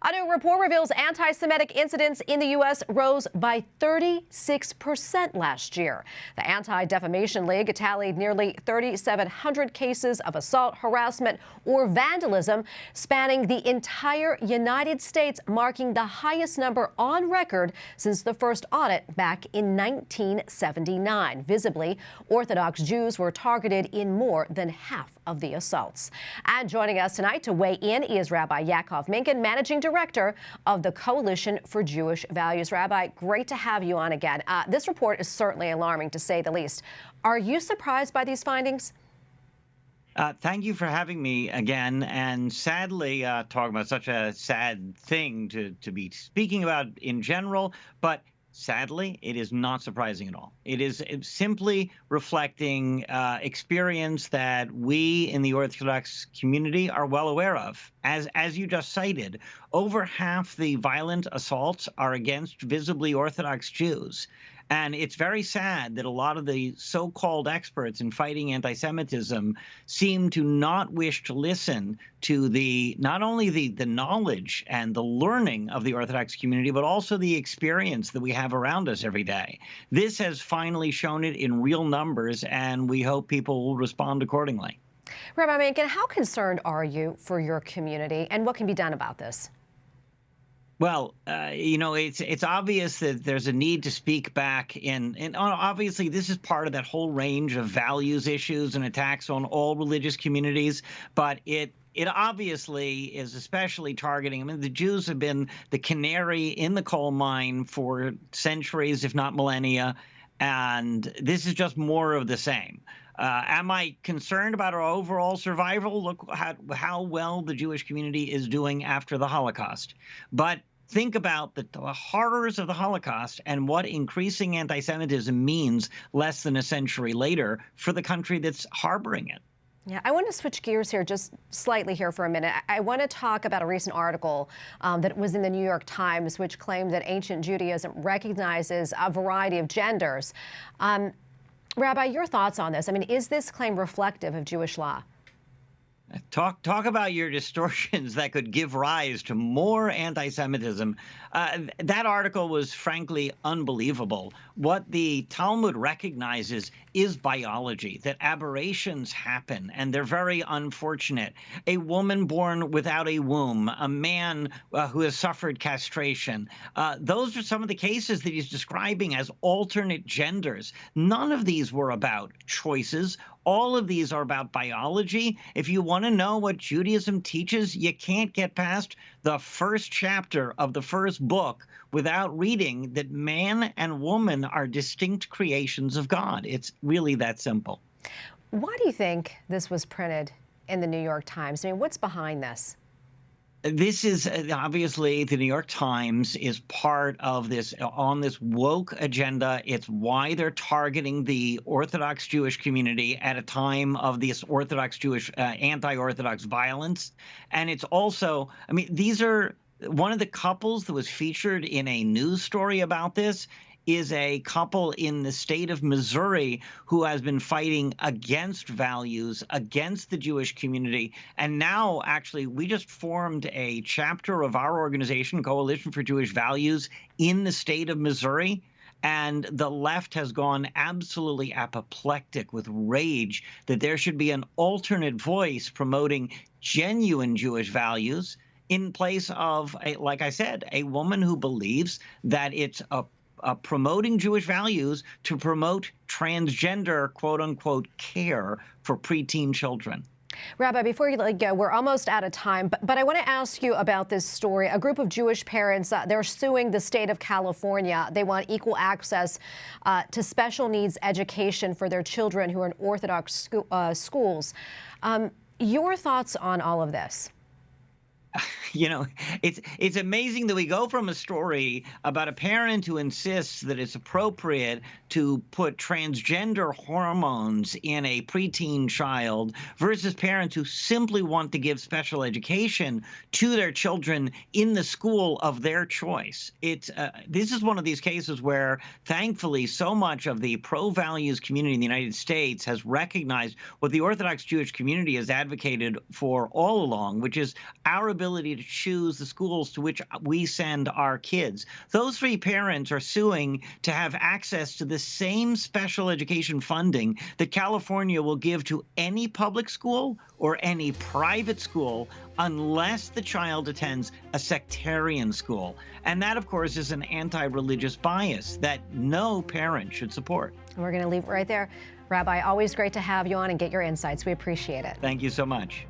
A new report reveals anti-Semitic incidents in the U.S. rose by 36% last year. The Anti-Defamation League tallied nearly 3,700 cases of assault, harassment, or vandalism spanning the entire United States, marking the highest number on record since the first audit back in 1979. Visibly Orthodox Jews were targeted in more than half of the assaults. And joining us tonight to weigh in is Rabbi Yaakov Menken, Managing Director of the Coalition for Jewish Values. Rabbi, great to have you on again. This report is certainly alarming, to say the least. Are you surprised by these findings? Thank you for having me again. And sadly, talking about such a sad thing to be speaking about in general, but sadly, it is not surprising at all. It's simply reflecting experience that we in the Orthodox community are well aware of. As you just cited, over half the violent assaults are against visibly Orthodox Jews. And it's very sad that a lot of the so-called experts in fighting anti-Semitism seem to not wish to listen to not only the knowledge and the learning of the Orthodox community, but also the experience that we have around us every day. This has finally shown it in real numbers, and we hope people will respond accordingly. Rabbi Menken, how concerned are you for your community, and what can be done about this? Well, it's obvious that there's a need to speak back and obviously this is part of that whole range of values issues and attacks on all religious communities, but it obviously is especially targeting. I mean, the Jews have been the canary in the coal mine for centuries, if not millennia, and this is just more of the same. Am I concerned about our overall survival? Look how well the Jewish community is doing after the Holocaust. But think about the horrors of the Holocaust and what increasing anti-Semitism means less than a century later for the country that's harboring it. Yeah, I want to switch gears here just slightly here for a minute. I want to talk about a recent article that was in the New York Times, which claimed that ancient Judaism recognizes a variety of genders. Rabbi, your thoughts on this? I mean, is this claim reflective of Jewish law? Talk about your distortions that could give rise to more anti-Semitism. That article was frankly unbelievable. What the Talmud recognizes is biology, that aberrations happen, and they're very unfortunate. A woman born without a womb, a man who has suffered castration. Those are some of the cases that he's describing as alternate genders. None of these were about choices. All of these are about biology. If you want to know what Judaism teaches, you can't get past the first chapter of the first book without reading that man and woman are distinct creations of God. It's really that simple. Why do you think this was printed in the New York Times? I mean, what's behind this? This is obviously the New York Times is part of this on this woke agenda. It's why they're targeting the Orthodox Jewish community at a time of this Orthodox Jewish anti-Orthodox violence. And it's also, I mean, these are one of the couples that was featured in a news story about this is a couple in the state of Missouri who has been fighting against values, against the Jewish community. And now, actually, we just formed a chapter of our organization, Coalition for Jewish Values, in the state of Missouri. And the left has gone absolutely apoplectic with rage that there should be an alternate voice promoting genuine Jewish values in place of, like I said, a woman who believes that it's promoting Jewish values to promote transgender, quote unquote, care for preteen children. Rabbi, before you let go, we're almost out of time, but I want to ask you about this story. A group of Jewish parents, they're suing the state of California. They want equal access to special needs education for their children who are in Orthodox schools. Your thoughts on all of this? You know, it's amazing that we go from a story about a parent who insists that it's appropriate to put transgender hormones in a preteen child versus parents who simply want to give special education to their children in the school of their choice. This is one of these cases where, thankfully, so much of the pro-values community in the United States has recognized what the Orthodox Jewish community has advocated for all along, which is our ability ability to choose the schools to which we send our kids. Those three parents are suing to have access to the same special education funding that California will give to any public school or any private school unless the child attends a sectarian school. And that, of course, is an anti-religious bias that no parent should support. We're going to leave it right there. Rabbi, always great to have you on and get your insights. We appreciate it. Thank you so much.